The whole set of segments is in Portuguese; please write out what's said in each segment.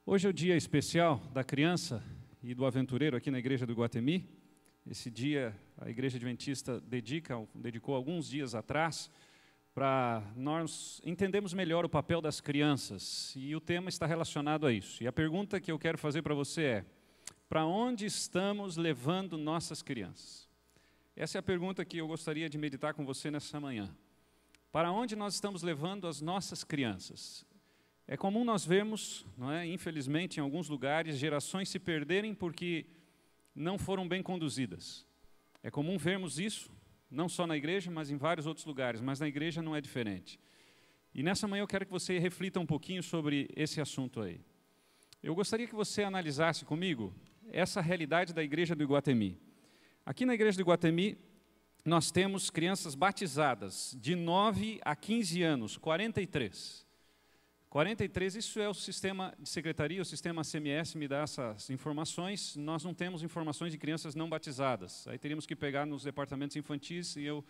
Hoje é o dia especial da criança e do aventureiro aqui na igreja do Iguatemi. Esse dia a igreja adventista dedicou alguns dias atrás para nós entendermos melhor o papel das crianças. E o tema está relacionado a isso. E a pergunta que eu quero fazer para você é: para onde estamos levando nossas crianças? Essa é a pergunta que eu gostaria de meditar com você nessa manhã. Para onde nós estamos levando as nossas crianças? É comum nós vermos, não é, infelizmente, em alguns lugares, gerações se perderem porque não foram bem conduzidas. É comum vermos isso, não só na igreja, mas em vários outros lugares, mas na igreja não é diferente. E nessa manhã eu quero que você reflita um pouquinho sobre esse assunto aí. Eu gostaria que você analisasse comigo essa realidade da igreja do Iguatemi. Aqui na igreja do Iguatemi, nós temos crianças batizadas de 9 a 15 anos, 43. 43, isso é o sistema de secretaria, o sistema CMS me dá essas informações. Nós não temos informações de crianças não batizadas. Aí teríamos que pegar nos departamentos infantis e eu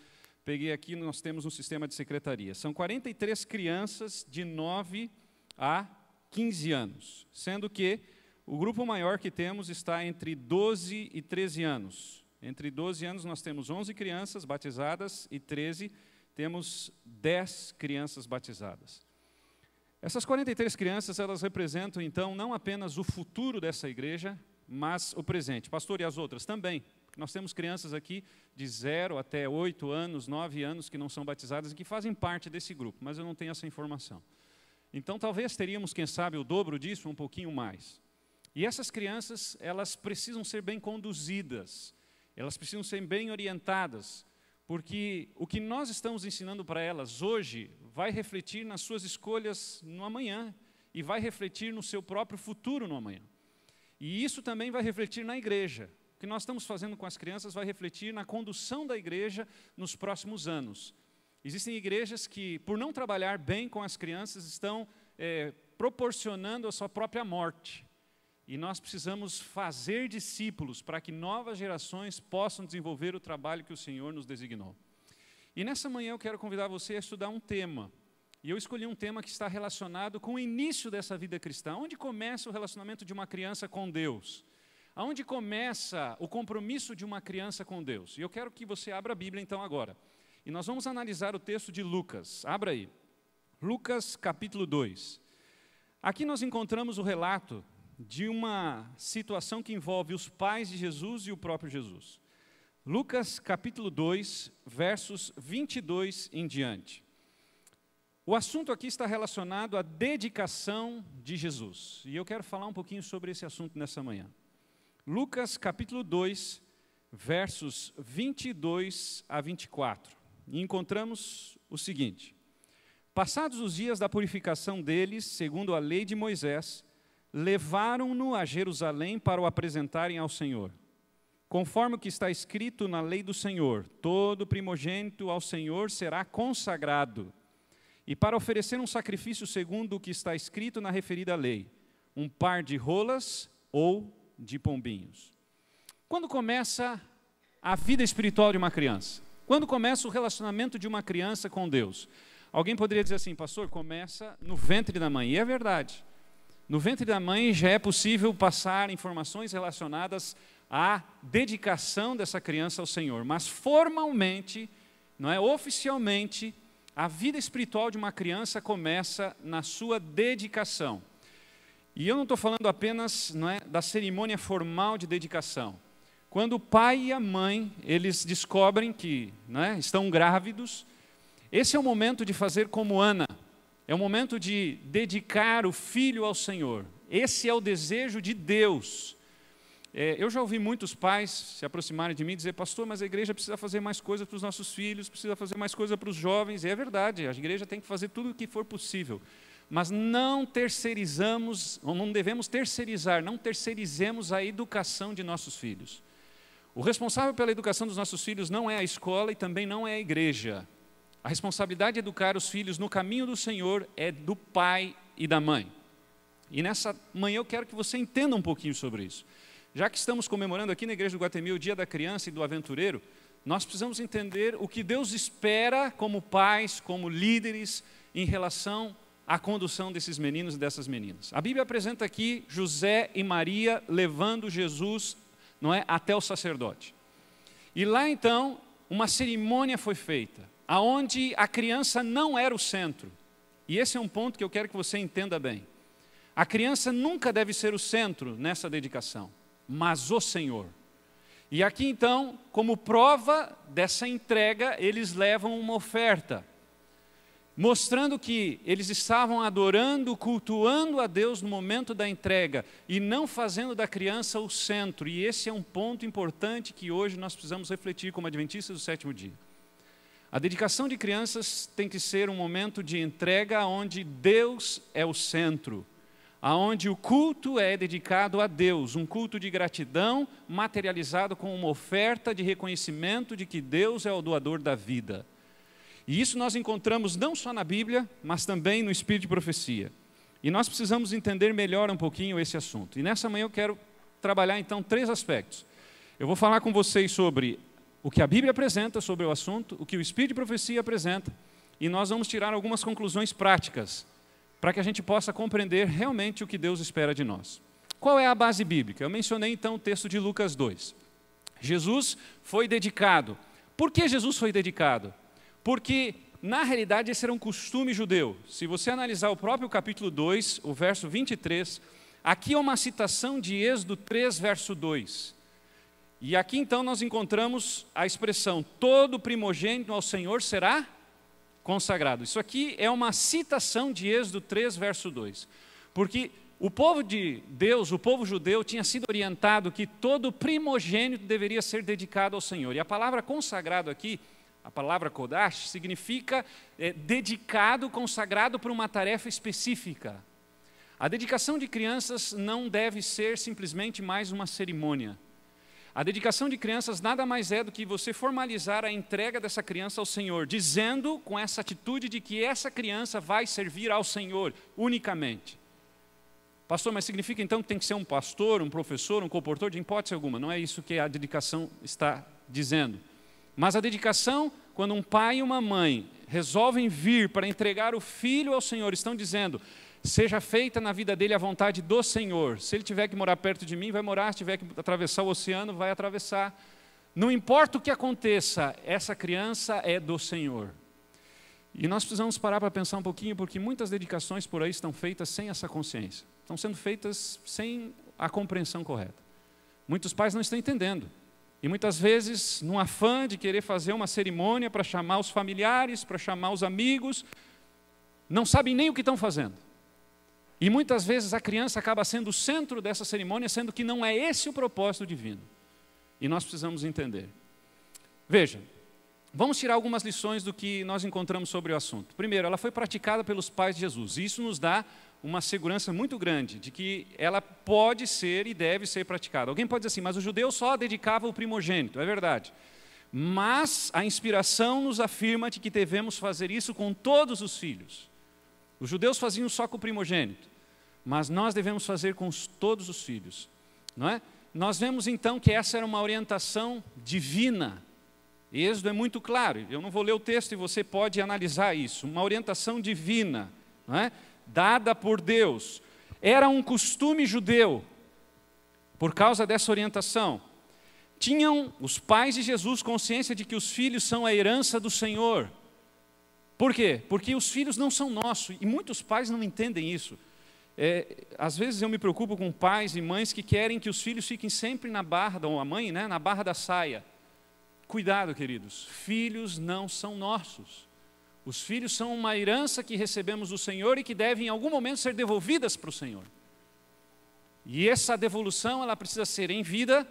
peguei aqui, nós temos um sistema de secretaria. São 43 crianças de 9 a 15 anos, sendo que o grupo maior que temos está entre 12 e 13 anos. Entre 12 anos nós temos 11 crianças batizadas e 13 temos 10 crianças batizadas. Essas 43 crianças, elas representam, então, não apenas o futuro dessa igreja, mas o presente. Pastor, e as outras? Também. Nós temos crianças aqui de 0 até 8 anos, 9 anos, que não são batizadas e que fazem parte desse grupo, mas eu não tenho essa informação. Então, talvez teríamos, quem sabe, o dobro disso, um pouquinho mais. E essas crianças, elas precisam ser bem conduzidas, elas precisam ser bem orientadas, porque o que nós estamos ensinando para elas hoje vai refletir nas suas escolhas no amanhã e vai refletir no seu próprio futuro no amanhã. E isso também vai refletir na igreja. O que nós estamos fazendo com as crianças vai refletir na condução da igreja nos próximos anos. Existem igrejas que, por não trabalhar bem com as crianças, estão proporcionando a sua própria morte. E nós precisamos fazer discípulos para que novas gerações possam desenvolver o trabalho que o Senhor nos designou. E nessa manhã eu quero convidar você a estudar um tema. E eu escolhi um tema que está relacionado com o início dessa vida cristã. Onde começa o relacionamento de uma criança com Deus? Aonde começa o compromisso de uma criança com Deus? E eu quero que você abra a Bíblia então agora. E nós vamos analisar o texto de Lucas. Abra aí. Lucas capítulo 2. Aqui nós encontramos o relato de uma situação que envolve os pais de Jesus e o próprio Jesus. Lucas capítulo 2, versos 22 em diante. O assunto aqui está relacionado à dedicação de Jesus. E eu quero falar um pouquinho sobre esse assunto nessa manhã. Lucas capítulo 2, versos 22 a 24. E encontramos o seguinte: passados os dias da purificação deles, segundo a lei de Moisés, levaram-no a Jerusalém para o apresentarem ao Senhor. Conforme o que está escrito na lei do Senhor, todo primogênito ao Senhor será consagrado. E para oferecer um sacrifício segundo o que está escrito na referida lei, um par de rolas ou de pombinhos. Quando começa a vida espiritual de uma criança? Quando começa o relacionamento de uma criança com Deus? Alguém poderia dizer assim: pastor, começa no ventre da mãe. E é verdade. No ventre da mãe já é possível passar informações relacionadas à dedicação dessa criança ao Senhor. Mas formalmente, não é, oficialmente, a vida espiritual de uma criança começa na sua dedicação. E eu não estou falando apenas, não é, da cerimônia formal de dedicação. Quando o pai e a mãe, eles descobrem que, não é, estão grávidos, esse é o momento de fazer como Ana. É o momento de dedicar o filho ao Senhor. Esse é o desejo de Deus. Eu já ouvi muitos pais se aproximarem de mim e dizer: pastor, mas a igreja precisa fazer mais coisa para os nossos filhos, precisa fazer mais coisa para os jovens. E é verdade, a igreja tem que fazer tudo o que for possível. Mas não terceirizamos, ou não devemos terceirizar, não terceirizemos a educação de nossos filhos. O responsável pela educação dos nossos filhos não é a escola e também não é a igreja. A responsabilidade de educar os filhos no caminho do Senhor é do pai e da mãe. E nessa manhã eu quero que você entenda um pouquinho sobre isso. Já que estamos comemorando aqui na igreja do Iguatemi o Dia da Criança e do Aventureiro, nós precisamos entender o que Deus espera como pais, como líderes, em relação a condução desses meninos e dessas meninas. A Bíblia apresenta aqui José e Maria levando Jesus, não é, até o sacerdote. E lá então, uma cerimônia foi feita, aonde a criança não era o centro. E esse é um ponto que eu quero que você entenda bem. A criança nunca deve ser o centro nessa dedicação, mas o Senhor. E aqui então, como prova dessa entrega, eles levam uma oferta, mostrando que eles estavam adorando, cultuando a Deus no momento da entrega e não fazendo da criança o centro. E esse é um ponto importante que hoje nós precisamos refletir como adventistas do sétimo dia. A dedicação de crianças tem que ser um momento de entrega onde Deus é o centro, aonde o culto é dedicado a Deus, um culto de gratidão materializado com uma oferta de reconhecimento de que Deus é o doador da vida. E isso nós encontramos não só na Bíblia, mas também no Espírito de Profecia. E nós precisamos entender melhor um pouquinho esse assunto. E nessa manhã eu quero trabalhar então 3 aspectos. Eu vou falar com vocês sobre o que a Bíblia apresenta sobre o assunto, o que o Espírito de Profecia apresenta, e nós vamos tirar algumas conclusões práticas, para que a gente possa compreender realmente o que Deus espera de nós. Qual é a base bíblica? Eu mencionei então o texto de Lucas 2. Jesus foi dedicado. Por que Jesus foi dedicado? Porque, na realidade, esse era um costume judeu. Se você analisar o próprio capítulo 2, o verso 23, aqui é uma citação de Êxodo 3, verso 2. E aqui, então, nós encontramos a expressão, todo primogênito ao Senhor será consagrado. Isso aqui é uma citação de Êxodo 3, verso 2. Porque o povo de Deus, o povo judeu, tinha sido orientado que todo primogênito deveria ser dedicado ao Senhor. E a palavra consagrado aqui, a palavra kodash, significa dedicado, consagrado para uma tarefa específica. A dedicação de crianças não deve ser simplesmente mais uma cerimônia. A dedicação de crianças nada mais é do que você formalizar a entrega dessa criança ao Senhor, dizendo com essa atitude de que essa criança vai servir ao Senhor unicamente. Pastor, mas significa então que tem que ser um pastor, um professor, um comportor? De hipótese alguma, não é isso que a dedicação está dizendo. Mas a dedicação, quando um pai e uma mãe resolvem vir para entregar o filho ao Senhor, estão dizendo, seja feita na vida dele a vontade do Senhor. Se ele tiver que morar perto de mim, vai morar. Se tiver que atravessar o oceano, vai atravessar. Não importa o que aconteça, essa criança é do Senhor. E nós precisamos parar para pensar um pouquinho, porque muitas dedicações por aí estão feitas sem essa consciência. Estão sendo feitas sem a compreensão correta. Muitos pais não estão entendendo. E muitas vezes, num afã de querer fazer uma cerimônia para chamar os familiares, para chamar os amigos, não sabem nem o que estão fazendo. E muitas vezes a criança acaba sendo o centro dessa cerimônia, sendo que não é esse o propósito divino. E nós precisamos entender. Veja, vamos tirar algumas lições do que nós encontramos sobre o assunto. Primeiro, ela foi praticada pelos pais de Jesus. E isso nos dá uma segurança muito grande de que ela pode ser e deve ser praticada. Alguém pode dizer assim, mas o judeu só dedicava o primogênito. É verdade. Mas a inspiração nos afirma de que devemos fazer isso com todos os filhos. Os judeus faziam só com o primogênito. Mas nós devemos fazer com todos os filhos, não é? Nós vemos então que essa era uma orientação divina. Êxodo é muito claro, eu não vou ler o texto e você pode analisar isso. Uma orientação divina, não é? Dada por Deus. Era um costume judeu, por causa dessa orientação. Tinham os pais de Jesus consciência de que os filhos são a herança do Senhor. Por quê? Porque os filhos não são nossos, e muitos pais não entendem isso. Às vezes eu me preocupo com pais e mães que querem que os filhos fiquem sempre na barra, ou a mãe, né, na barra da saia. Cuidado, queridos, filhos não são nossos. Os filhos são uma herança que recebemos do Senhor e que devem em algum momento ser devolvidas para o Senhor. E essa devolução, ela precisa ser em vida.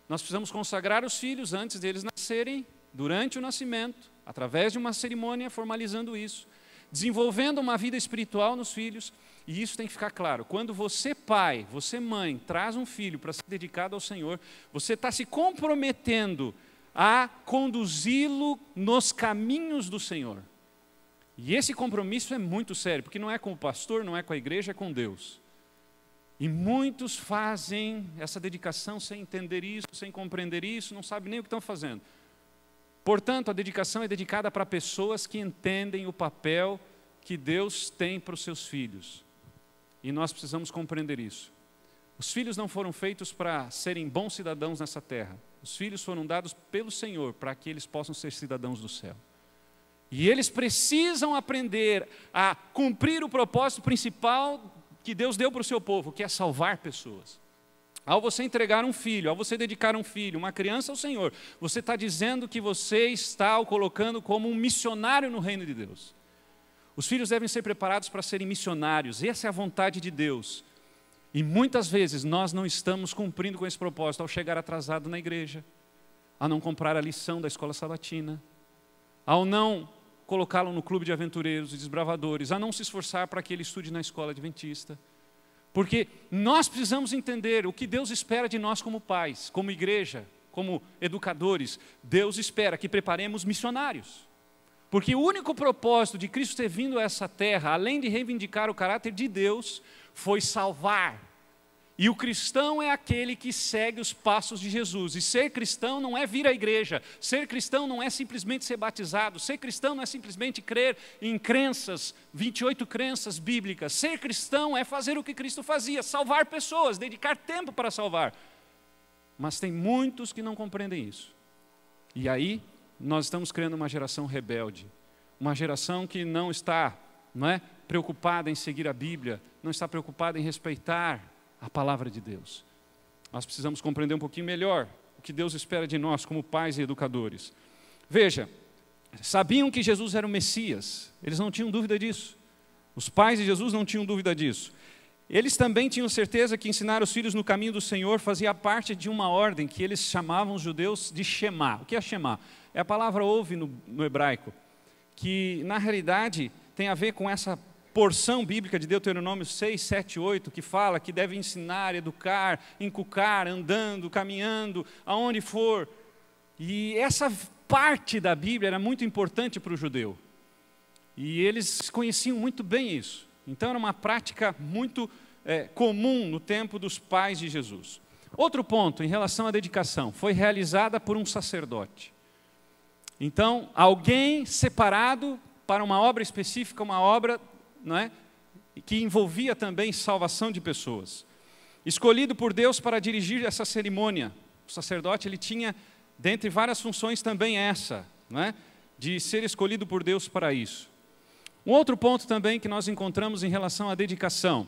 Nós precisamos consagrar os filhos antes deles nascerem, durante o nascimento, através de uma cerimônia formalizando isso, desenvolvendo uma vida espiritual nos filhos. E isso tem que ficar claro, quando você pai, você mãe, traz um filho para ser dedicado ao Senhor, você está se comprometendo a conduzi-lo nos caminhos do Senhor. E esse compromisso é muito sério, porque não é com o pastor, não é com a igreja, é com Deus. E muitos fazem essa dedicação sem entender isso, sem compreender isso, não sabem nem o que estão fazendo. Portanto, a dedicação é dedicada para pessoas que entendem o papel que Deus tem para os seus filhos. E nós precisamos compreender isso. Os filhos não foram feitos para serem bons cidadãos nessa terra. Os filhos foram dados pelo Senhor para que eles possam ser cidadãos do céu. E eles precisam aprender a cumprir o propósito principal que Deus deu para o seu povo, que é salvar pessoas. Ao você entregar um filho, ao você dedicar um filho, uma criança ao Senhor, você está dizendo que você está o colocando como um missionário no reino de Deus. Os filhos devem ser preparados para serem missionários, essa é a vontade de Deus. E muitas vezes nós não estamos cumprindo com esse propósito ao chegar atrasado na igreja, a não comprar a lição da escola sabatina, ao não colocá-lo no clube de aventureiros e desbravadores, a não se esforçar para que ele estude na escola adventista. Porque nós precisamos entender o que Deus espera de nós como pais, como igreja, como educadores. Deus espera que preparemos missionários. Porque o único propósito de Cristo ter vindo a essa terra, além de reivindicar o caráter de Deus, foi salvar. E o cristão é aquele que segue os passos de Jesus. E ser cristão não é vir à igreja. Ser cristão não é simplesmente ser batizado. Ser cristão não é simplesmente crer em crenças, 28 crenças bíblicas. Ser cristão é fazer o que Cristo fazia, salvar pessoas, dedicar tempo para salvar. Mas tem muitos que não compreendem isso. E aí, nós estamos criando uma geração rebelde. Uma geração que não está, preocupada em seguir a Bíblia, não está preocupada em respeitar a palavra de Deus. Nós precisamos compreender um pouquinho melhor o que Deus espera de nós como pais e educadores. Veja, sabiam que Jesus era o Messias, eles não tinham dúvida disso. Os pais de Jesus não tinham dúvida disso. Eles também tinham certeza que ensinar os filhos no caminho do Senhor fazia parte de uma ordem que eles chamavam os judeus de Shema. O que é Shema? É a palavra ouve no hebraico, que na realidade tem a ver com essa porção bíblica de Deuteronômio 6, 7, 8, que fala que deve ensinar, educar, inculcar, andando, caminhando, aonde for. E essa parte da Bíblia era muito importante para o judeu. E eles conheciam muito bem isso. Então era uma prática muito comum no tempo dos pais de Jesus. Outro ponto em relação à dedicação, foi realizada por um sacerdote. Então, alguém separado para uma obra específica, uma obra que envolvia também salvação de pessoas. Escolhido por Deus para dirigir essa cerimônia. O sacerdote ele tinha, dentre várias funções, também essa, de ser escolhido por Deus para isso. Um outro ponto também que nós encontramos em relação à dedicação.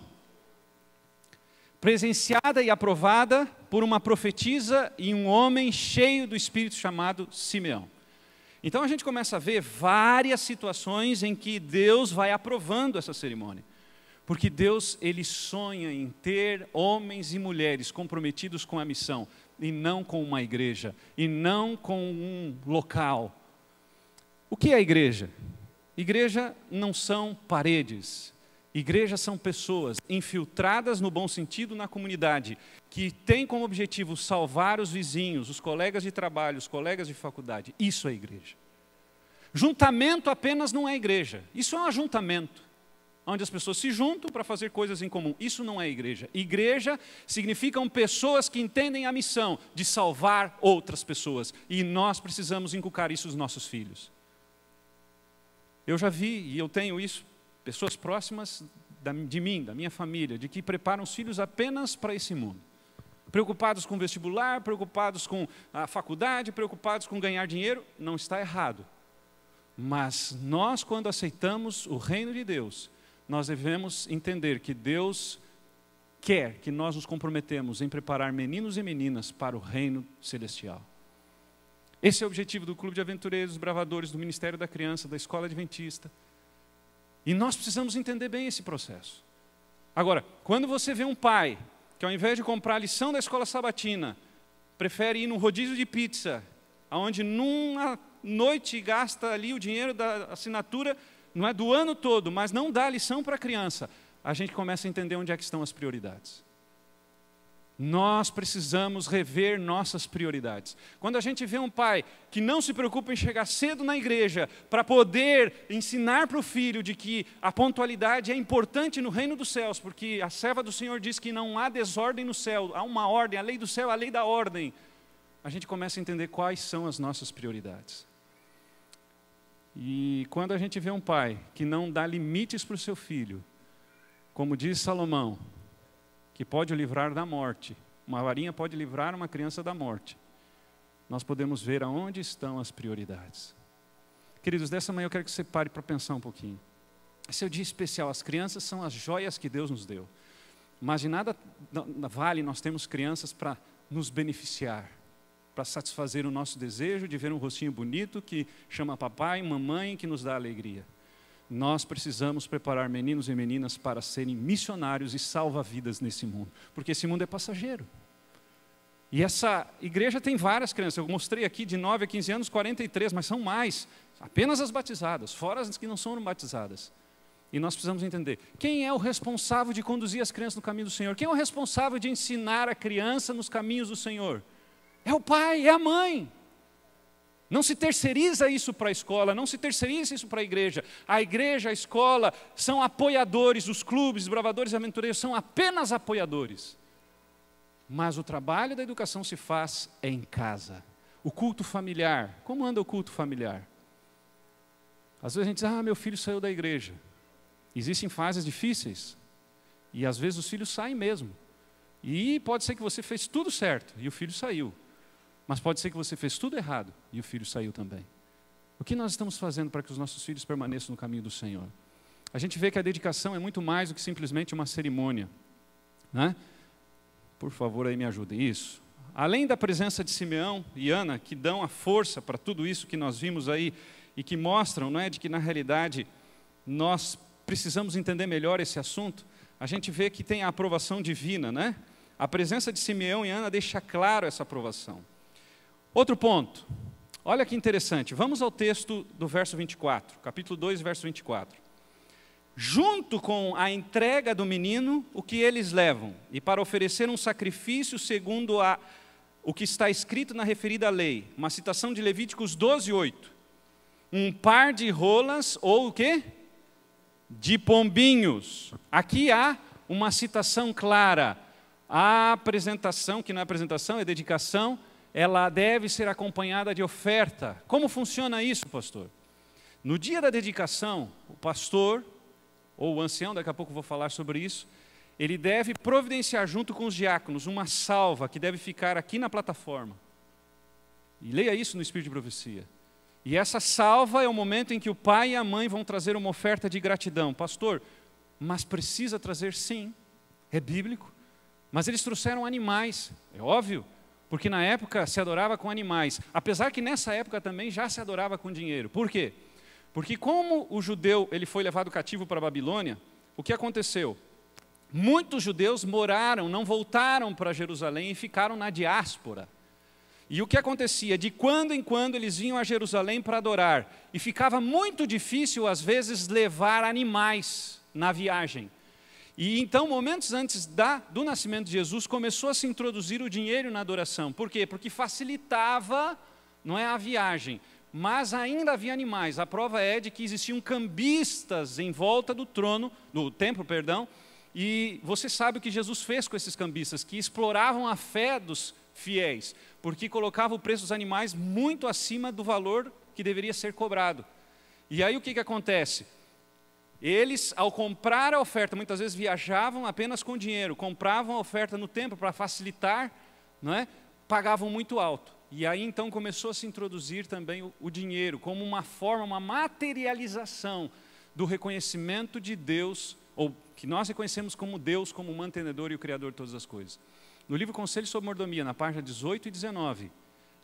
Presenciada e aprovada por uma profetisa e um homem cheio do Espírito chamado Simeão. Então a gente começa a ver várias situações em que Deus vai aprovando essa cerimônia. Porque Deus, ele sonha em ter homens e mulheres comprometidos com a missão, e não com uma igreja, e não com um local. O que é a igreja? Igreja não são paredes. Igreja são pessoas infiltradas no bom sentido na comunidade, que têm como objetivo salvar os vizinhos, os colegas de trabalho, os colegas de faculdade. Isso é igreja. Juntamento apenas não é igreja. Isso é um ajuntamento, onde as pessoas se juntam para fazer coisas em comum. Isso não é igreja. Igreja significam pessoas que entendem a missão de salvar outras pessoas. E nós precisamos inculcar isso aos nossos filhos. Eu já vi, e eu tenho isso, pessoas próximas de mim, da minha família, de que preparam os filhos apenas para esse mundo. Preocupados com o vestibular, preocupados com a faculdade, preocupados com ganhar dinheiro. Não está errado. Mas nós, quando aceitamos o reino de Deus, nós devemos entender que Deus quer que nós nos comprometemos em preparar meninos e meninas para o reino celestial. Esse é o objetivo do Clube de Aventureiros, dos Bravadores, do Ministério da Criança, da Escola Adventista. E nós precisamos entender bem esse processo. Agora, quando você vê um pai que ao invés de comprar a lição da escola sabatina, prefere ir num rodízio de pizza, onde numa noite gasta ali o dinheiro da assinatura, não é do ano todo, mas não dá a lição para a criança, a gente começa a entender onde é que estão as prioridades. Nós precisamos rever nossas prioridades. Quando a gente vê um pai que não se preocupa em chegar cedo na igreja para poder ensinar para o filho de que a pontualidade é importante no reino dos céus, porque a serva do Senhor diz que não há desordem no céu, há uma ordem, a lei do céu, a lei da ordem. A gente começa a entender quais são as nossas prioridades. E quando a gente vê um pai que não dá limites para o seu filho, como diz Salomão, que pode o livrar da morte, uma varinha pode livrar uma criança da morte, nós podemos ver aonde estão as prioridades. Queridos, dessa manhã eu quero que você pare para pensar um pouquinho. Esse é o dia especial, as crianças são as joias que Deus nos deu. Mas de nada vale nós termos crianças para nos beneficiar, para satisfazer o nosso desejo de ver um rostinho bonito que chama papai e mamãe, que nos dá alegria. Nós precisamos preparar meninos e meninas para serem missionários e salva-vidas nesse mundo, porque esse mundo é passageiro. E essa igreja tem várias crianças, eu mostrei aqui de 9 a 15 anos, 43, mas são mais, apenas as batizadas, fora as que não são batizadas. E nós precisamos entender, quem é o responsável de conduzir as crianças no caminho do Senhor? Quem é o responsável de ensinar a criança nos caminhos do Senhor? É o pai, é a mãe. Não se terceiriza isso para a escola, não se terceiriza isso para a igreja. A igreja, a escola são apoiadores, os clubes, os bravadores e aventureiros são apenas apoiadores. Mas o trabalho da educação se faz em casa. O culto familiar, como anda o culto familiar? Às vezes a gente diz, meu filho saiu da igreja. Existem fases difíceis, e às vezes os filhos saem mesmo. E pode ser que você fez tudo certo, e o filho saiu. Mas pode ser que você fez tudo errado, e o filho saiu também. O que nós estamos fazendo para que os nossos filhos permaneçam no caminho do Senhor? A gente vê que a dedicação é muito mais do que simplesmente uma cerimônia, né? Por favor, aí me ajudem. Isso. Além da presença de Simeão e Ana, que dão a força para tudo isso que nós vimos aí, e que mostram, não é, de que na realidade nós precisamos entender melhor esse assunto, a gente vê que tem a aprovação divina, né? A presença de Simeão e Ana deixa claro essa aprovação. Outro ponto, olha que interessante, vamos ao texto do verso 24, capítulo 2, verso 24. Junto com a entrega do menino, o que eles levam? E para oferecer um sacrifício segundo o que está escrito na referida lei, uma citação de Levíticos 12, 8. Um par de rolas ou o quê? De pombinhos. Aqui há uma citação clara. A apresentação, que não é apresentação, é dedicação, ela deve ser acompanhada de oferta. Como funciona isso, pastor? No dia da dedicação, o pastor, ou o ancião, daqui a pouco eu vou falar sobre isso, ele deve providenciar junto com os diáconos uma salva que deve ficar aqui na plataforma. E leia isso no Espírito de Profecia. E essa salva é o momento em que o pai e a mãe vão trazer uma oferta de gratidão. Pastor, mas precisa trazer sim, é bíblico. Mas eles trouxeram animais, é óbvio, porque na época se adorava com animais. Apesar que nessa época também já se adorava com dinheiro. Por quê? Porque como o judeu ele foi levado cativo para a Babilônia, o que aconteceu? Muitos judeus moraram, não voltaram para Jerusalém e ficaram na diáspora. E o que acontecia? De quando em quando eles vinham a Jerusalém para adorar. E ficava muito difícil, às vezes, levar animais na viagem. E então, momentos antes do nascimento de Jesus, começou a se introduzir o dinheiro na adoração. Por quê? Porque facilitava, não é, a viagem. Mas ainda havia animais. A prova é de que existiam cambistas em volta do templo, e você sabe o que Jesus fez com esses cambistas, que exploravam a fé dos fiéis, porque colocavam o preço dos animais muito acima do valor que deveria ser cobrado. E aí o que acontece? Eles, ao comprar a oferta, muitas vezes viajavam apenas com dinheiro, compravam a oferta no templo para facilitar, não é? Pagavam muito alto. E aí então começou a se introduzir também o dinheiro como uma forma, uma materialização do reconhecimento de Deus, ou que nós reconhecemos como Deus, como o mantenedor e o Criador de todas as coisas. No livro Conselhos sobre Mordomia, na página 18 e 19,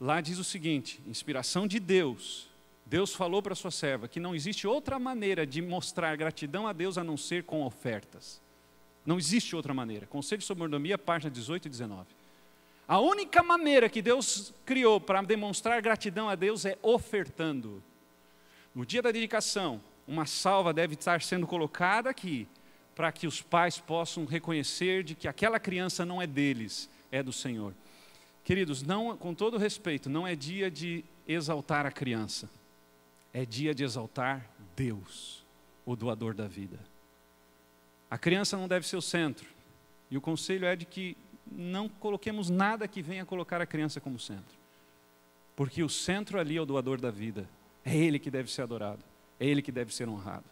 lá diz o seguinte, inspiração de Deus, Deus falou para a sua serva que não existe outra maneira de mostrar gratidão a Deus a não ser com ofertas. Não existe outra maneira. Conselhos sobre Mordomia, página 18 e 19. A única maneira que Deus criou para demonstrar gratidão a Deus é ofertando. No dia da dedicação, uma salva deve estar sendo colocada aqui, para que os pais possam reconhecer de que aquela criança não é deles, é do Senhor. Queridos, não, com todo respeito, não é dia de exaltar a criança, é dia de exaltar Deus, o doador da vida. A criança não deve ser o centro, e o conselho é de que não coloquemos nada que venha colocar a criança como centro, porque o centro ali é o doador da vida, É Ele que deve ser adorado, é Ele que deve ser honrado,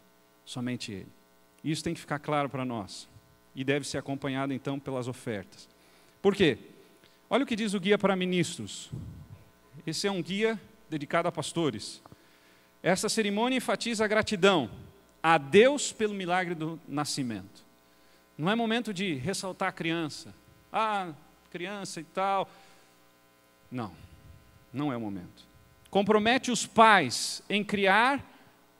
somente Ele. Isso tem que ficar claro para nós e deve ser acompanhado então pelas ofertas. Por quê? Olha o que diz o guia para ministros. Esse é um guia dedicado a pastores. Essa cerimônia enfatiza a gratidão a Deus pelo milagre do nascimento. Não é momento de ressaltar a criança. Ah, criança e tal. Não, não é o momento. Compromete os pais em criar,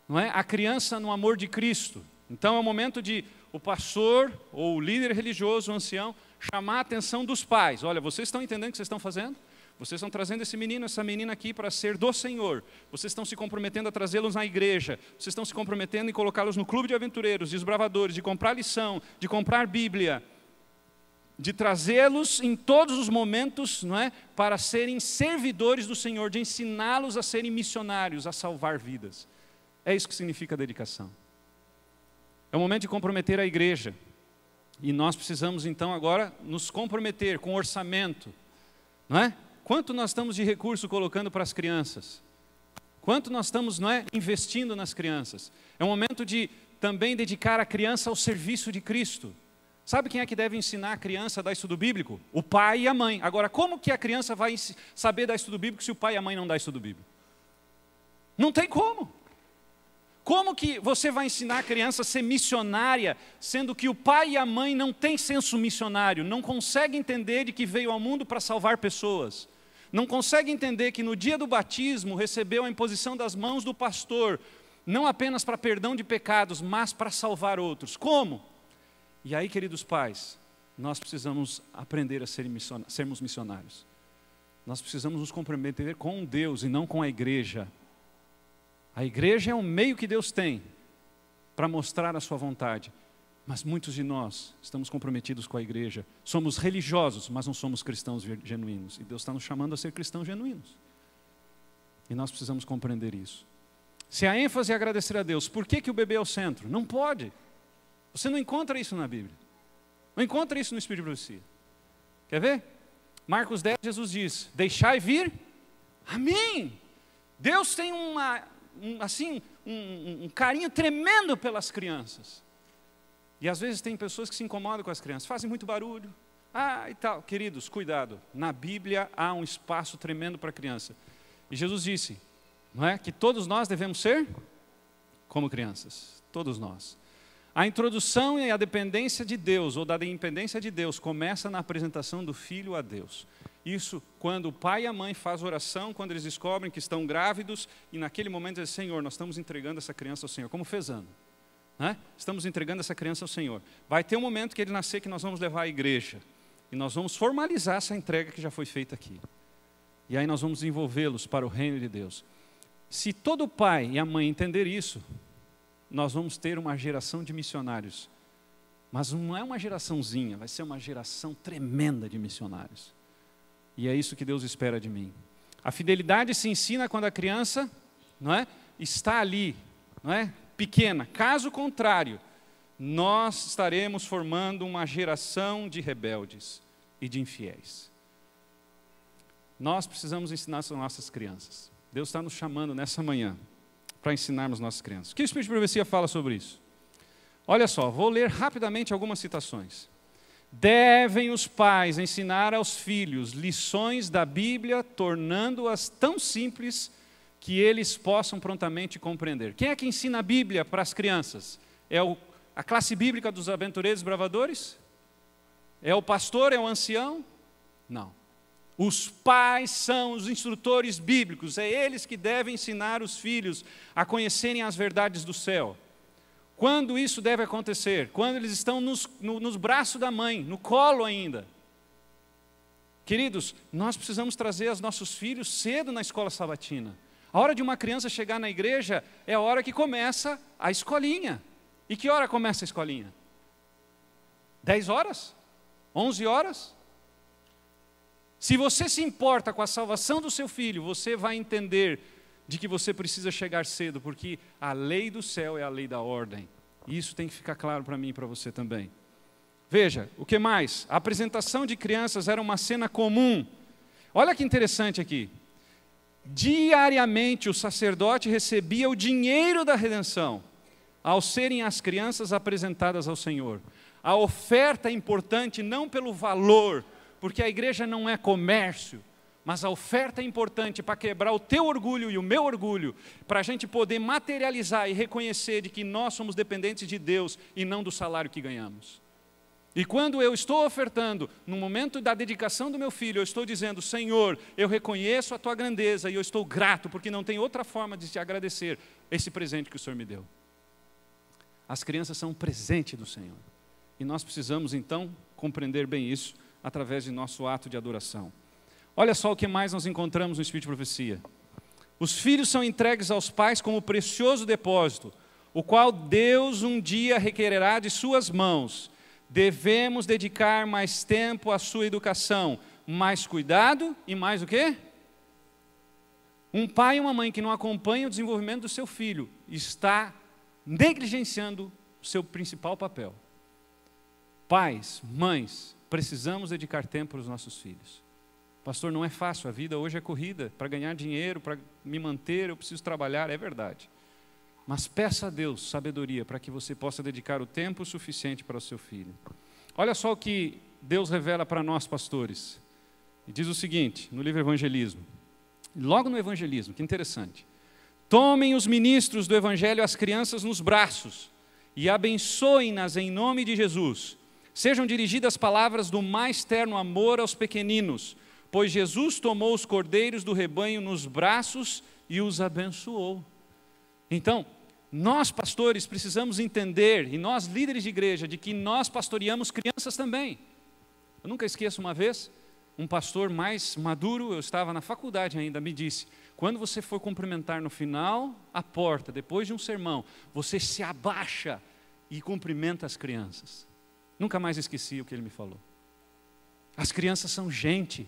não é, a criança no amor de Cristo. Então é o momento de o pastor ou o líder religioso, o ancião, chamar a atenção dos pais. Olha, vocês estão entendendo o que vocês estão fazendo? Vocês estão trazendo esse menino, essa menina aqui para ser do Senhor. Vocês estão se comprometendo a trazê-los na igreja. Vocês estão se comprometendo em colocá-los no clube de aventureiros, de desbravadores, de comprar lição, de comprar Bíblia, de trazê-los em todos os momentos, não é, para serem servidores do Senhor, de ensiná-los a serem missionários, a salvar vidas. É isso que significa dedicação. É o momento de comprometer a igreja. E nós precisamos então agora nos comprometer com orçamento, não é? Quanto nós estamos de recurso colocando para as crianças? Quanto nós estamos, não é, investindo nas crianças? É um momento de também dedicar a criança ao serviço de Cristo. Sabe quem é que deve ensinar a criança a dar estudo bíblico? O pai e a mãe. Agora, como que a criança vai saber dar estudo bíblico se o pai e a mãe não dão estudo bíblico? Não tem como. Como que você vai ensinar a criança a ser missionária, sendo que o pai e a mãe não têm senso missionário, não conseguem entender de que veio ao mundo para salvar pessoas? Não consegue entender que no dia do batismo recebeu a imposição das mãos do pastor, não apenas para perdão de pecados, mas para salvar outros. Como? E aí, queridos pais, nós precisamos aprender a sermos missionários. Nós precisamos nos comprometer com Deus e não com a igreja. A igreja é um meio que Deus tem para mostrar a sua vontade. Mas muitos de nós estamos comprometidos com a igreja. Somos religiosos, mas não somos cristãos genuínos. E Deus está nos chamando a ser cristãos genuínos. E nós precisamos compreender isso. Se a ênfase é agradecer a Deus, por que o bebê é o centro? Não pode. Você não encontra isso na Bíblia. Não encontra isso no Espírito de Profecia. Quer ver? Marcos 10, Jesus diz, deixai vir a mim. Deus tem um carinho tremendo pelas crianças. E às vezes tem pessoas que se incomodam com as crianças, fazem muito barulho, e tal. Queridos, cuidado, na Bíblia há um espaço tremendo para a criança. E Jesus disse, não é, que todos nós devemos ser como crianças, todos nós. A introdução e a dependência de Deus, ou da independência de Deus, começa na apresentação do filho a Deus. Isso quando o pai e a mãe fazem oração, quando eles descobrem que estão grávidos, e naquele momento dizem, Senhor, nós estamos entregando essa criança ao Senhor, como fez Ana. Estamos entregando essa criança ao Senhor. Vai ter um momento que ele nascer que nós vamos levar à igreja. E nós vamos formalizar essa entrega que já foi feita aqui. E aí nós vamos desenvolvê-los para o reino de Deus. Se todo pai e a mãe entender isso, nós vamos ter uma geração de missionários. Mas não é uma geraçãozinha, vai ser uma geração tremenda de missionários. E é isso que Deus espera de mim. A fidelidade se ensina quando a criança, não é, está ali, não é, pequena. Caso contrário, nós estaremos formando uma geração de rebeldes e de infiéis. Nós precisamos ensinar as nossas crianças. Deus está nos chamando nessa manhã para ensinarmos nossas crianças. O que o Espírito de Profecia fala sobre isso? Olha só, vou ler rapidamente algumas citações. Devem os pais ensinar aos filhos lições da Bíblia, tornando-as tão simples que eles possam prontamente compreender. Quem é que ensina a Bíblia para as crianças? É a classe bíblica dos aventureiros bravadores? É o pastor, é o ancião? Não. Os pais são os instrutores bíblicos, é eles que devem ensinar os filhos a conhecerem as verdades do céu. Quando isso deve acontecer? Quando eles estão nos braços da mãe, no colo ainda. Queridos, nós precisamos trazer os nossos filhos cedo na escola sabatina. A hora de uma criança chegar na igreja é a hora que começa a escolinha. E que hora começa a escolinha? 10 horas? 11 horas? Se você se importa com a salvação do seu filho, você vai entender de que você precisa chegar cedo, porque a lei do céu é a lei da ordem. E isso tem que ficar claro para mim e para você também. Veja, o que mais? A apresentação de crianças era uma cena comum. Olha que interessante aqui. diariamente o sacerdote recebia o dinheiro da redenção, ao serem as crianças apresentadas ao Senhor. A oferta é importante não pelo valor, porque a igreja não é comércio, mas a oferta é importante para quebrar o teu orgulho e o meu orgulho, para a gente poder materializar e reconhecer de que nós somos dependentes de Deus e não do salário que ganhamos. E quando eu estou ofertando, no momento da dedicação do meu filho, eu estou dizendo: Senhor, eu reconheço a tua grandeza e eu estou grato, porque não tem outra forma de te agradecer esse presente que o Senhor me deu. As crianças são um presente do Senhor. E nós precisamos, então, compreender bem isso através de nosso ato de adoração. Olha só o que mais nós encontramos no Espírito de Profecia. Os filhos são entregues aos pais como precioso depósito, o qual Deus um dia requererá de suas mãos. Devemos dedicar mais tempo à sua educação, mais cuidado e mais o quê? Um pai e uma mãe que não acompanham o desenvolvimento do seu filho está negligenciando o seu principal papel. Pais, mães, precisamos dedicar tempo para os nossos filhos. Pastor, não é fácil, a vida hoje é corrida, para ganhar dinheiro, para me manter, eu preciso trabalhar, é verdade. Mas peça a Deus sabedoria para que você possa dedicar o tempo suficiente para o seu filho. Olha só o que Deus revela para nós, pastores. E diz o seguinte, no livro Evangelismo. Logo no Evangelismo, que interessante. Tomem os ministros do Evangelho as crianças nos braços e abençoem-nas em nome de Jesus. Sejam dirigidas palavras do mais terno amor aos pequeninos, pois Jesus tomou os cordeiros do rebanho nos braços e os abençoou. Então, nós pastores precisamos entender, e nós líderes de igreja, de que nós pastoreamos crianças também. Eu nunca esqueço uma vez, um pastor mais maduro, eu estava na faculdade ainda, me disse: quando você for cumprimentar no final a porta, depois de um sermão, você se abaixa e cumprimenta as crianças. Nunca mais esqueci o que ele me falou. As crianças são gente,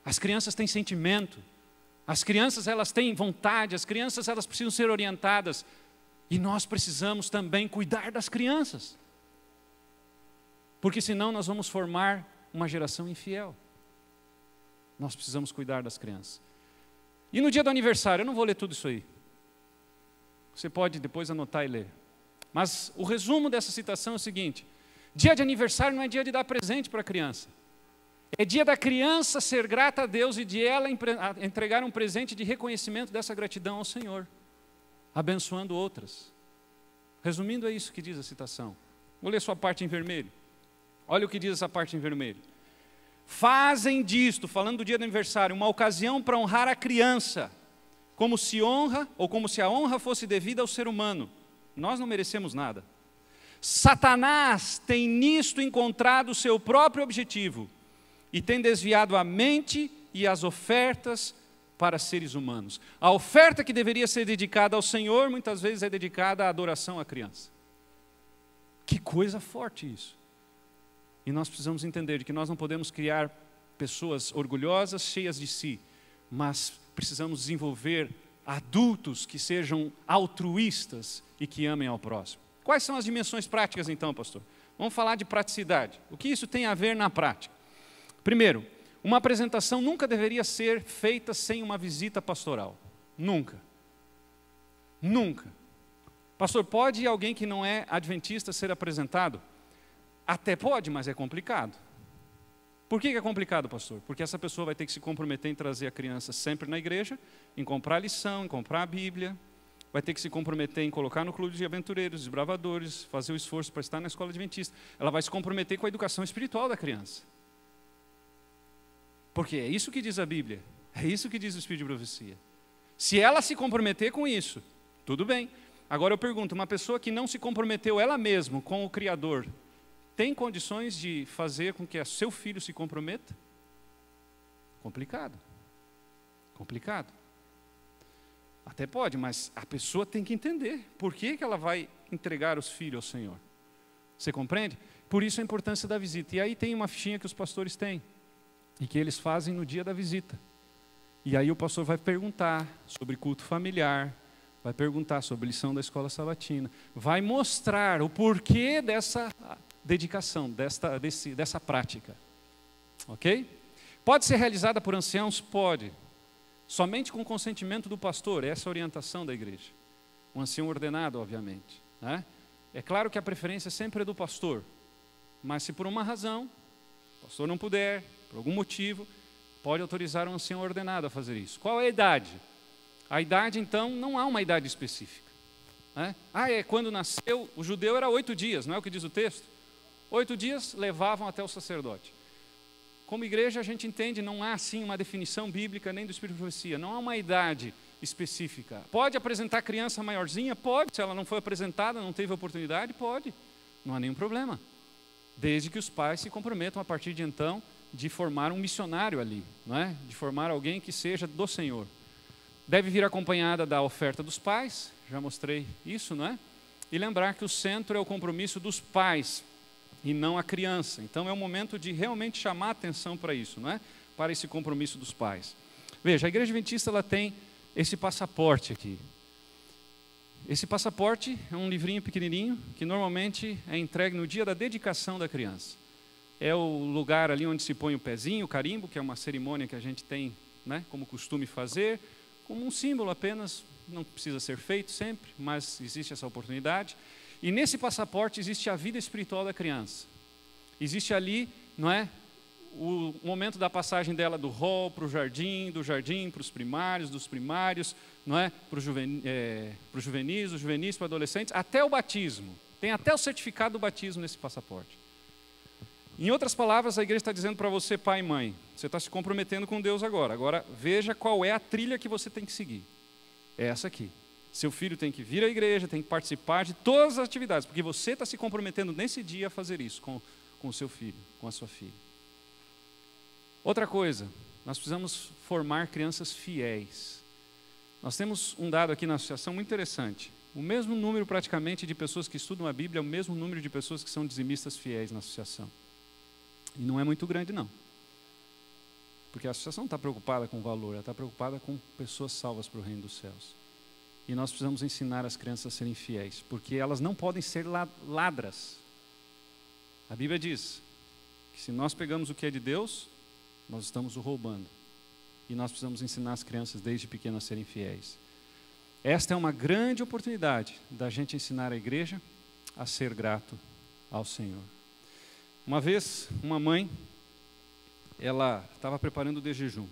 as crianças têm sentimento, as crianças elas têm vontade, as crianças elas precisam ser orientadas. E nós precisamos também cuidar das crianças. Porque senão nós vamos formar uma geração infiel. Nós precisamos cuidar das crianças. E no dia do aniversário, eu não vou ler tudo isso aí. Você pode depois anotar e ler. Mas o resumo dessa citação é o seguinte: dia de aniversário não é dia de dar presente para a criança. É dia da criança ser grata a Deus e de ela entregar um presente de reconhecimento dessa gratidão ao Senhor, abençoando outras. Resumindo, é isso que diz a citação. Vou ler sua parte em vermelho. Olha o que diz essa parte em vermelho. Fazem disto, falando do dia do aniversário, uma ocasião para honrar a criança, como se honra, ou como se a honra fosse devida ao ser humano. Nós não merecemos nada. Satanás tem nisto encontrado o seu próprio objetivo e tem desviado a mente e as ofertas para seres humanos. A oferta que deveria ser dedicada ao Senhor, muitas vezes é dedicada à adoração à criança. Que coisa forte isso. E nós precisamos entender de que nós não podemos criar pessoas orgulhosas, cheias de si, mas precisamos desenvolver adultos que sejam altruístas e que amem ao próximo. Quais são as dimensões práticas então, pastor? Vamos falar de praticidade. O que isso tem a ver na prática? Primeiro, uma apresentação nunca deveria ser feita sem uma visita pastoral. Nunca. Nunca. Pastor, pode alguém que não é adventista ser apresentado? Até pode, mas é complicado. Por que é complicado, pastor? Porque essa pessoa vai ter que se comprometer em trazer a criança sempre na igreja, em comprar a lição, em comprar a Bíblia, vai ter que se comprometer em colocar no clube de aventureiros, desbravadores, fazer o esforço para estar na escola adventista. Ela vai se comprometer com a educação espiritual da criança. Porque é isso que diz a Bíblia, é isso que diz o Espírito de Profecia. Se ela se comprometer com isso, tudo bem. Agora eu pergunto, uma pessoa que não se comprometeu ela mesma com o Criador, tem condições de fazer com que seu filho se comprometa? Complicado. Complicado. Até pode, mas a pessoa tem que entender por que ela vai entregar os filhos ao Senhor. Você compreende? Por isso a importância da visita. E aí tem uma fichinha que os pastores têm, e que eles fazem no dia da visita. E aí o pastor vai perguntar sobre culto familiar, vai perguntar sobre lição da escola sabatina, vai mostrar o porquê dessa dedicação, dessa prática. Ok? Pode ser realizada por anciãos? Pode. somente com o consentimento do pastor. Essa é a orientação da igreja. Um ancião ordenado, obviamente, né? É claro que a preferência sempre é do pastor, mas se por uma razão o pastor não puder, por algum motivo, pode autorizar um ancião ordenado a fazer isso. Qual é a idade? A idade, então, não há uma idade específica, né? Quando nasceu, o judeu era 8 dias, não é o que diz o texto? 8 dias levavam até o sacerdote. Como igreja, a gente entende, não há assim uma definição bíblica nem do Espírito de Profecia, não há uma idade específica. Pode apresentar criança maiorzinha? Pode. Se ela não foi apresentada, não teve oportunidade, pode. Não há nenhum problema. Desde que os pais se comprometam a partir de então de formar um missionário ali, não é? De formar alguém que seja do Senhor. Deve vir acompanhada da oferta dos pais, já mostrei isso, não é? E lembrar que o centro é o compromisso dos pais e não a criança. Então é o momento de realmente chamar a atenção para isso, não é? Para esse compromisso dos pais. Veja, a Igreja Adventista ela tem esse passaporte aqui. Esse passaporte é um livrinho pequenininho que normalmente é entregue no dia da dedicação da criança. É o lugar ali onde se põe o pezinho, o carimbo, que é uma cerimônia que a gente tem, né, como costume fazer, como um símbolo apenas, não precisa ser feito sempre, mas existe essa oportunidade. E nesse passaporte existe a vida espiritual da criança. Existe ali, não é, o momento da passagem dela do hall para o jardim, do jardim para os primários, dos primários, não é, para os juvenis, dos juvenis para adolescentes, até o batismo. Tem até o certificado do batismo nesse passaporte. Em outras palavras, a igreja está dizendo para você, pai e mãe, você está se comprometendo com Deus agora. Agora, veja qual é a trilha que você tem que seguir. É essa aqui. Seu filho tem que vir à igreja, tem que participar de todas as atividades, porque você está se comprometendo nesse dia a fazer isso com o seu filho, com a sua filha. Outra coisa, nós precisamos formar crianças fiéis. Nós temos um dado aqui na associação muito interessante. O mesmo número praticamente de pessoas que estudam a Bíblia é o mesmo número de pessoas que são dizimistas fiéis na associação. E não é muito grande, não. Porque a associação não está preocupada com o valor, ela está preocupada com pessoas salvas para o reino dos céus. E nós precisamos ensinar as crianças a serem fiéis, porque elas não podem ser ladras. A Bíblia diz que se nós pegamos o que é de Deus, nós estamos o roubando. E nós precisamos ensinar as crianças desde pequenas a serem fiéis. Esta é uma grande oportunidade da gente ensinar a igreja a ser grato ao Senhor. Uma vez, uma mãe, ela estava preparando o jejum.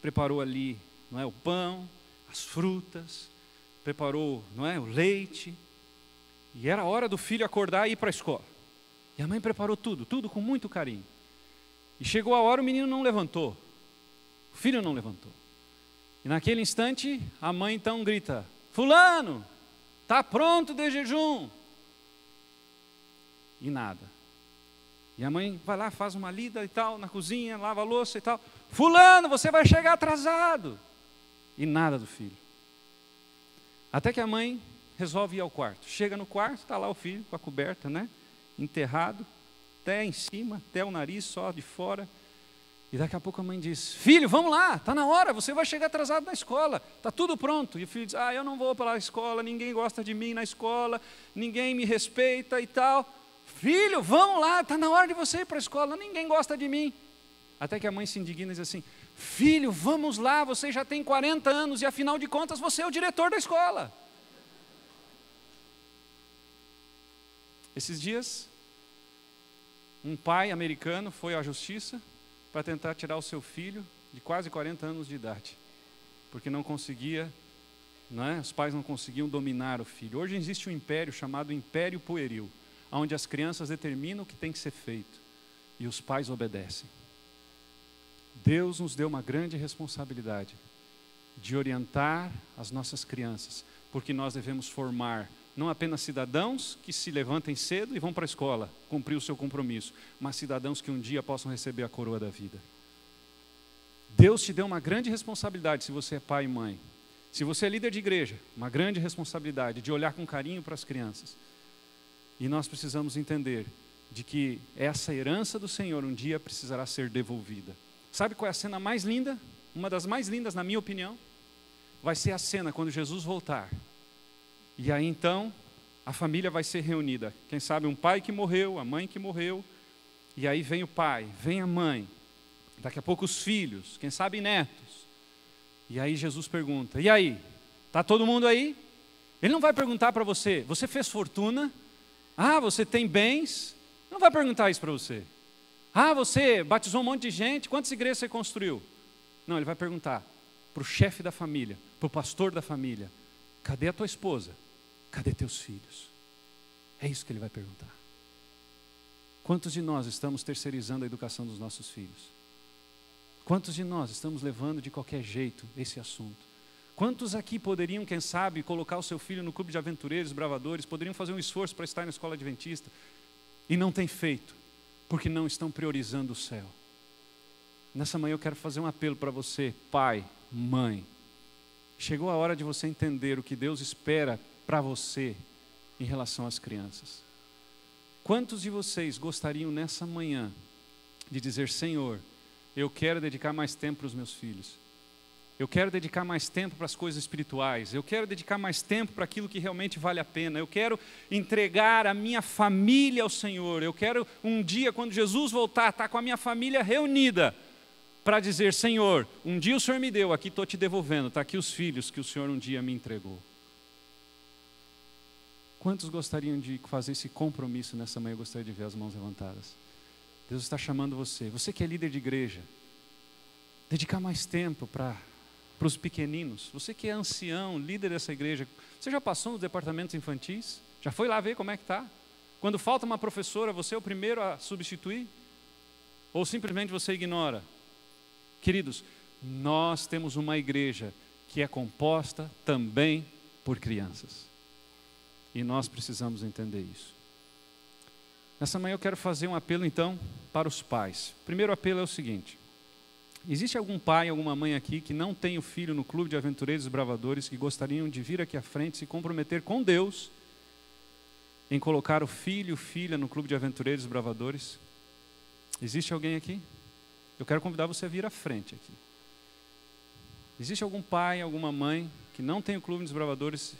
Preparou ali, não é, o pão, as frutas, preparou, não é, o leite. E era a hora do filho acordar e ir para a escola. E a mãe preparou tudo com muito carinho. E chegou a hora, o menino não levantou. O filho não levantou. E naquele instante, a mãe então grita: fulano, está pronto de jejum. E nada. E a mãe vai lá, faz uma lida e tal, na cozinha, lava a louça e tal. Fulano, você vai chegar atrasado. E nada do filho. Até que a mãe resolve ir ao quarto. Chega no quarto, está lá o filho com a coberta, né? Enterrado, até em cima, até o nariz só de fora. E daqui a pouco a mãe diz: filho, vamos lá, está na hora, você vai chegar atrasado na escola, está tudo pronto. E o filho diz: eu não vou para a escola, ninguém gosta de mim na escola, ninguém me respeita e tal. Filho, vamos lá, está na hora de você ir para a escola, ninguém gosta de mim. Até que a mãe se indigna e diz assim: filho, vamos lá, você já tem 40 anos e afinal de contas você é o diretor da escola. Esses dias, um pai americano foi à justiça para tentar tirar o seu filho de quase 40 anos de idade, porque não conseguia, não é? Os pais não conseguiam dominar o filho. Hoje existe um império chamado Império Pueril, onde as crianças determinam o que tem que ser feito e os pais obedecem. Deus nos deu uma grande responsabilidade de orientar as nossas crianças, porque nós devemos formar não apenas cidadãos que se levantem cedo e vão para a escola cumprir o seu compromisso, mas cidadãos que um dia possam receber a coroa da vida. Deus te deu uma grande responsabilidade se você é pai e mãe. Se você é líder de igreja, uma grande responsabilidade de olhar com carinho para as crianças. E nós precisamos entender de que essa herança do Senhor um dia precisará ser devolvida. Sabe qual é a cena mais linda? Uma das mais lindas, na minha opinião, vai ser a cena quando Jesus voltar. E aí então, a família vai ser reunida. Quem sabe um pai que morreu, a mãe que morreu. E aí vem o pai, vem a mãe. Daqui a pouco os filhos, quem sabe netos. E aí Jesus pergunta, e aí? Está todo mundo aí? Ele não vai perguntar para você, você fez fortuna? Ah, você tem bens? Não vai perguntar isso para você. Ah, você batizou um monte de gente? Quantas igrejas você construiu? Não, ele vai perguntar para o chefe da família, para o pastor da família, cadê a tua esposa? Cadê teus filhos? É isso que ele vai perguntar. Quantos de nós estamos terceirizando a educação dos nossos filhos? Quantos de nós estamos levando de qualquer jeito esse assunto? Quantos aqui poderiam, quem sabe, colocar o seu filho no clube de aventureiros, bravadores, poderiam fazer um esforço para estar na escola adventista e não têm feito, porque não estão priorizando o céu? Nessa manhã eu quero fazer um apelo para você, pai, mãe. Chegou a hora de você entender o que Deus espera para você em relação às crianças. Quantos de vocês gostariam nessa manhã de dizer, Senhor, eu quero dedicar mais tempo para os meus filhos. Eu quero dedicar mais tempo para as coisas espirituais. Eu quero dedicar mais tempo para aquilo que realmente vale a pena. Eu quero entregar a minha família ao Senhor. Eu quero um dia, quando Jesus voltar, estar com a minha família reunida para dizer, Senhor, um dia o Senhor me deu, aqui estou te devolvendo. Está aqui os filhos que o Senhor um dia me entregou. Quantos gostariam de fazer esse compromisso nessa manhã? Eu gostaria de ver as mãos levantadas. Deus está chamando você. Você que é líder de igreja, dedicar mais tempo para os pequeninos. Você que é ancião, líder dessa igreja, você já passou nos departamentos infantis? Já foi lá ver como é que está? Quando falta uma professora, você é o primeiro a substituir? Ou simplesmente você ignora? Queridos, nós temos uma igreja que é composta também por crianças. E nós precisamos entender isso. Nessa manhã eu quero fazer um apelo então para os pais. O primeiro apelo é o seguinte. Existe algum pai, alguma mãe aqui que não tem o filho no clube de aventureiros e bravadores que gostariam de vir aqui à frente se comprometer com Deus em colocar o filho, filha no clube de aventureiros e bravadores? Existe alguém aqui? Eu quero convidar você a vir à frente aqui. Existe algum pai, alguma mãe que não tem o clube dos bravadores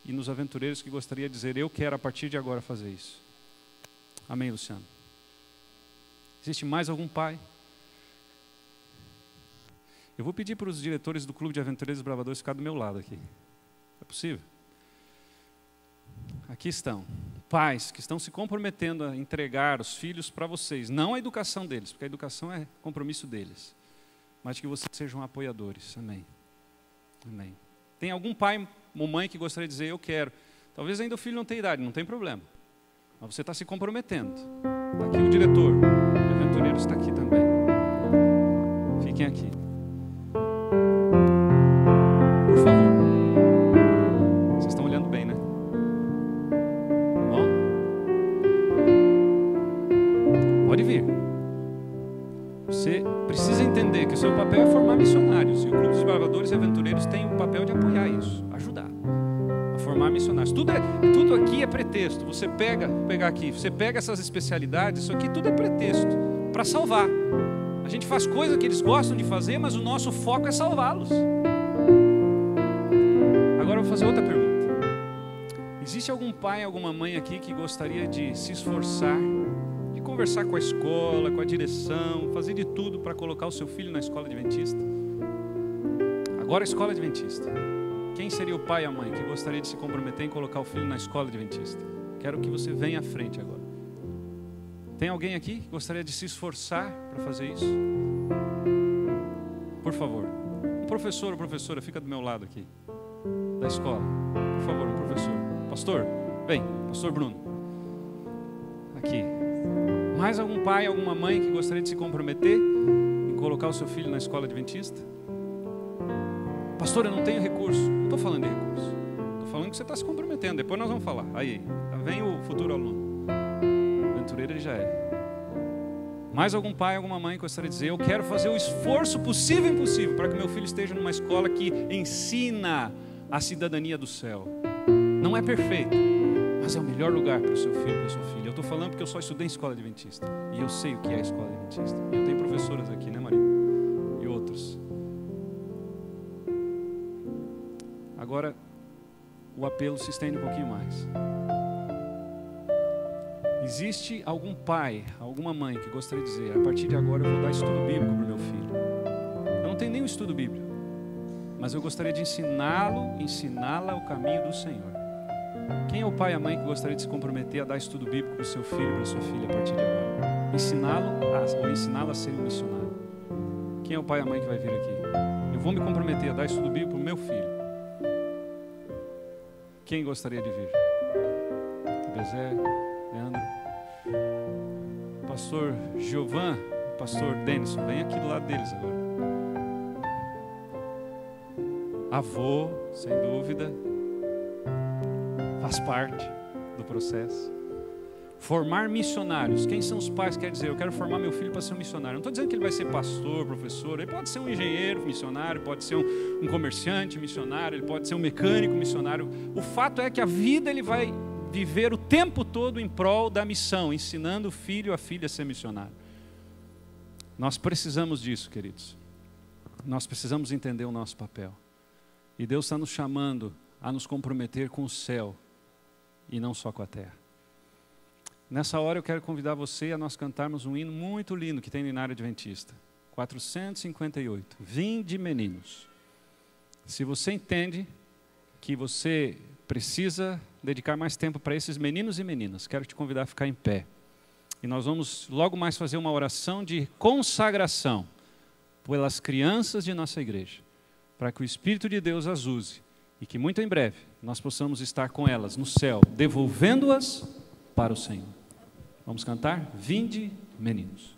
e nos aventureiros que gostaria de dizer, eu quero a partir de agora fazer isso? Amém, Luciano? Existe mais algum pai? Eu vou pedir para os diretores do Clube de Aventureiros e Bravadores ficar do meu lado aqui. É possível? Aqui estão. Pais que estão se comprometendo a entregar os filhos para vocês. Não a educação deles, porque a educação é compromisso deles. Mas que vocês sejam apoiadores. Amém. Amém. Tem algum pai ou mãe que gostaria de dizer, eu quero. Talvez ainda o filho não tenha idade, não tem problema. Mas você está se comprometendo. Aqui o diretor de aventureiros está aqui também. Fiquem aqui. Por favor. Vocês estão olhando bem, né? Bom? Pode vir. Você precisa entender que o seu papel é formar missionários. E o Clube dos Bravadores e Aventureiros tem o papel de apoiar isso, ajudar a formar missionários. Tudo aqui é pretexto. Você vou pegar aqui, você pega essas especialidades, isso aqui tudo é pretexto para salvar. A gente faz coisa que eles gostam de fazer, mas o nosso foco é salvá-los. Agora eu vou fazer outra pergunta. Existe algum pai, alguma mãe aqui que gostaria de se esforçar, de conversar com a escola, com a direção, fazer de tudo para colocar o seu filho na escola adventista? Agora a escola adventista. Quem seria o pai e a mãe que gostaria de se comprometer em colocar o filho na escola adventista? Quero que você venha à frente agora. Tem alguém aqui que gostaria de se esforçar para fazer isso? Por favor. Um professor ou professora, fica do meu lado aqui, da escola. Por favor, um professor. Pastor, vem, pastor Bruno. Aqui. Mais algum pai, alguma mãe que gostaria de se comprometer em colocar o seu filho na escola adventista? Pastor, eu não tenho recurso. Não estou falando de recurso. Estou falando que você está se comprometendo. Depois nós vamos falar. Aí, vem o futuro aluno. Aventureiro ele já é. Mais algum pai, alguma mãe que gostaria de dizer, eu quero fazer o esforço possível e impossível para que meu filho esteja numa escola que ensina a cidadania do céu. Não é perfeito, mas é o melhor lugar para o seu filho, para a sua filha. Eu estou falando porque eu só estudei em escola adventista. E eu sei o que é a escola adventista. Eu tenho professoras aqui, né, Maria? E outros. Agora, o apelo se estende um pouquinho mais. Existe algum pai, alguma mãe que gostaria de dizer, a partir de agora eu vou dar estudo bíblico para o meu filho. Eu não tenho nenhum estudo bíblico. mas eu gostaria de ensiná-la o caminho do Senhor. Quem é o pai e a mãe que gostaria de se comprometer a dar estudo bíblico para o seu filho e para a sua filha a partir de agora? Ensiná-la a ser um missionário. Quem é o pai e a mãe que vai vir aqui? Eu vou me comprometer a dar estudo bíblico para o meu filho. Quem gostaria de vir? Bezé, Leandro, pastor Giovan, pastor Denison, vem aqui do lado deles agora. Avô, sem dúvida, faz parte do processo. Formar missionários. Quem são os pais que querem dizer, eu quero formar meu filho para ser um missionário? Não estou dizendo que ele vai ser pastor, professor, ele pode ser um engenheiro missionário, pode ser um comerciante missionário, ele pode ser um mecânico missionário. O fato é que a vida ele vai viver o tempo todo em prol da missão, ensinando o filho ou a filha a ser missionário. Nós precisamos disso, queridos. Nós precisamos entender o nosso papel. E Deus está nos chamando a nos comprometer com o céu e não só com a terra. Nessa hora eu quero convidar você a nós cantarmos um hino muito lindo que tem na área adventista. 458. Vinde, meninos. Se você entende que você precisa dedicar mais tempo para esses meninos e meninas, quero te convidar a ficar em pé. E nós vamos logo mais fazer uma oração de consagração pelas crianças de nossa igreja, para que o Espírito de Deus as use e que muito em breve nós possamos estar com elas no céu, devolvendo-as para o Senhor. Vamos cantar? Vinde, meninos.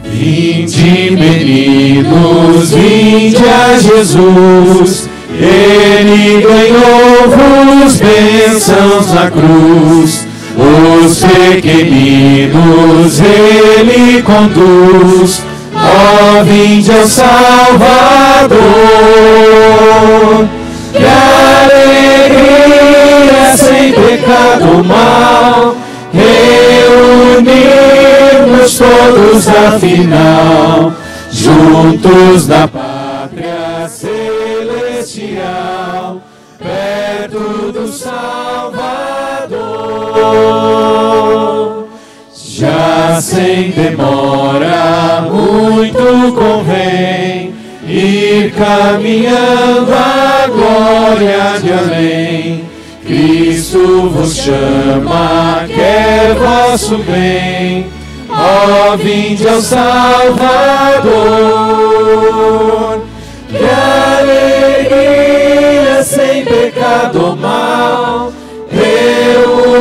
Vinde, meninos, vinde a Jesus, Ele ganhou-vos bênçãos na cruz. Os pequeninos Ele conduz, ó, vinde ao Salvador. Que alegria sem pecado mal, reunirmos todos afinal, juntos na pátria celestial, perto do Salvador. Já sem demora muito convém ir caminhando a glória de além. Cristo vos chama, quer vosso bem, ó, vinde ao Salvador. Que alegria sem pecado ou mal,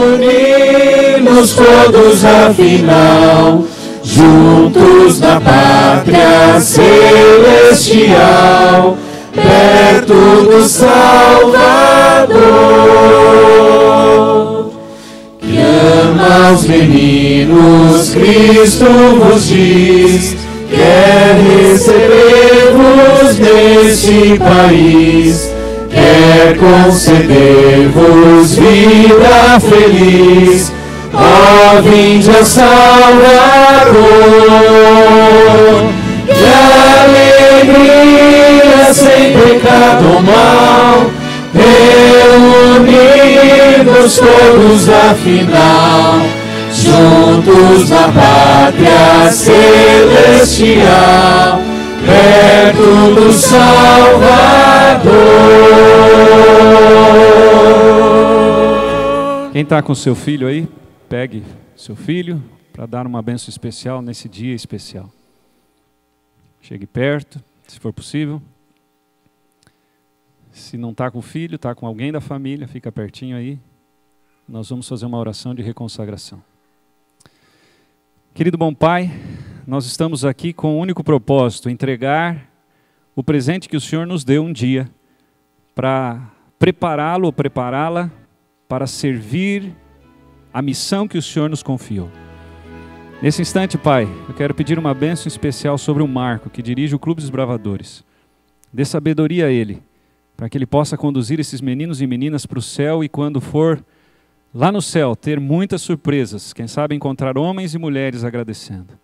reunimos todos afinal, juntos na pátria celestial, perto do Salvador. Que ama os meninos, Cristo vos diz, quer receber-vos neste país, quer conceder-vos vida feliz, ó, vinde ao Salvador. Que alegria sem pecado ou mal, reunidos todos afinal, juntos na pátria celestial, perto do Salvador. Quem está com seu filho aí, pegue seu filho para dar uma bênção especial nesse dia especial. Chegue perto, se for possível. Se não está com o filho, está com alguém da família, fica pertinho aí. Nós vamos fazer uma oração de reconsagração. Querido bom Pai, nós estamos aqui com o único propósito, entregar o presente que o Senhor nos deu um dia para prepará-lo ou prepará-la para servir a missão que o Senhor nos confiou. Nesse instante, Pai, eu quero pedir uma bênção especial sobre o Marco, que dirige o Clube dos Bravadores. Dê sabedoria a ele, para que ele possa conduzir esses meninos e meninas para o céu e quando for lá no céu, ter muitas surpresas. Quem sabe encontrar homens e mulheres agradecendo.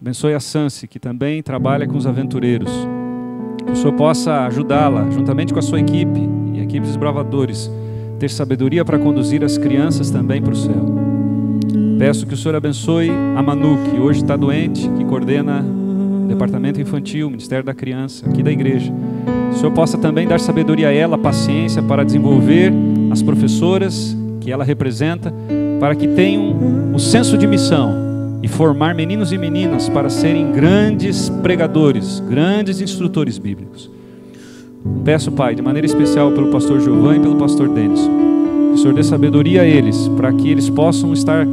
Abençoe a Sansi, que também trabalha com os aventureiros. Que o Senhor possa ajudá-la, juntamente com a sua equipe e a equipe dos bravadores, ter sabedoria para conduzir as crianças também para o céu. Peço que o Senhor abençoe a Manu, que hoje está doente, que coordena o Departamento Infantil, o Ministério da Criança, aqui da igreja. Que o Senhor possa também dar sabedoria a ela, paciência para desenvolver as professoras que ela representa, para que tenham o senso de missão e formar meninos e meninas para serem grandes pregadores, grandes instrutores bíblicos. Peço, Pai, de maneira especial pelo pastor Giovanni e pelo pastor Denison, que o Senhor dê sabedoria a eles, para que eles possam estar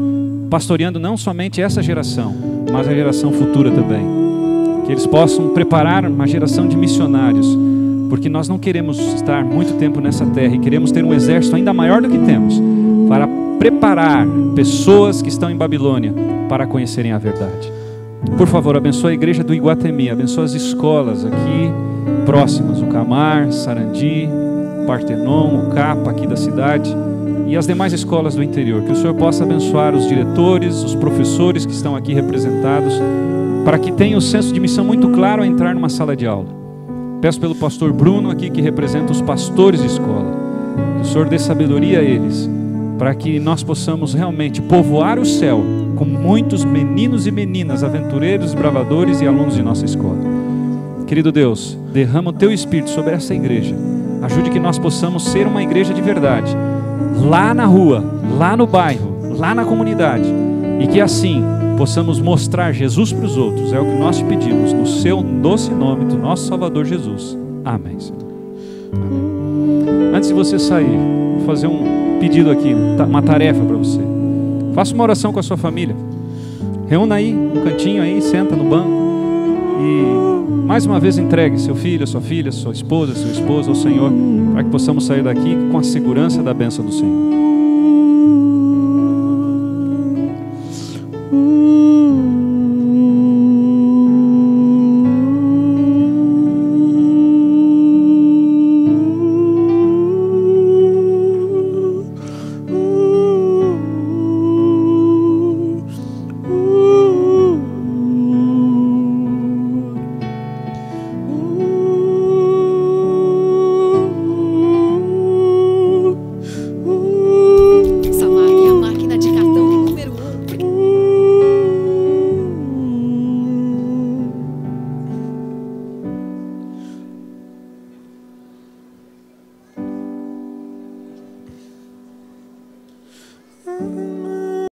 pastoreando não somente essa geração, mas a geração futura também. Que eles possam preparar uma geração de missionários, porque nós não queremos estar muito tempo nessa terra e queremos ter um exército ainda maior do que temos, para preparar pessoas que estão em Babilônia para conhecerem a verdade. Por favor, abençoe a igreja do Iguatemi, abençoe as escolas aqui próximas, o Camar, Sarandi, Partenon, o Capa aqui da cidade e as demais escolas do interior. Que o Senhor possa abençoar os diretores, os professores que estão aqui representados, para que tenham o senso de missão muito claro ao entrar numa sala de aula. Peço pelo pastor Bruno aqui, que representa os pastores de escola, que o Senhor dê sabedoria a eles, para que nós possamos realmente povoar o céu com muitos meninos e meninas, aventureiros, bravadores e alunos de nossa escola. Querido Deus, derrama o Teu Espírito sobre essa igreja. Ajude que nós possamos ser uma igreja de verdade, lá na rua, lá no bairro, lá na comunidade, e que assim possamos mostrar Jesus para os outros. É o que nós te pedimos, no Seu doce nome do nosso Salvador Jesus. Amém, Senhor. Amém. Antes de você sair, vou fazer um pedido aqui, uma tarefa para você. Faça uma oração com a sua família. Reúna aí, um cantinho aí, senta no banco e mais uma vez entregue seu filho, sua filha, sua esposa, seu esposo ao Senhor, para que possamos sair daqui com a segurança da bênção do Senhor. Mm-hmm.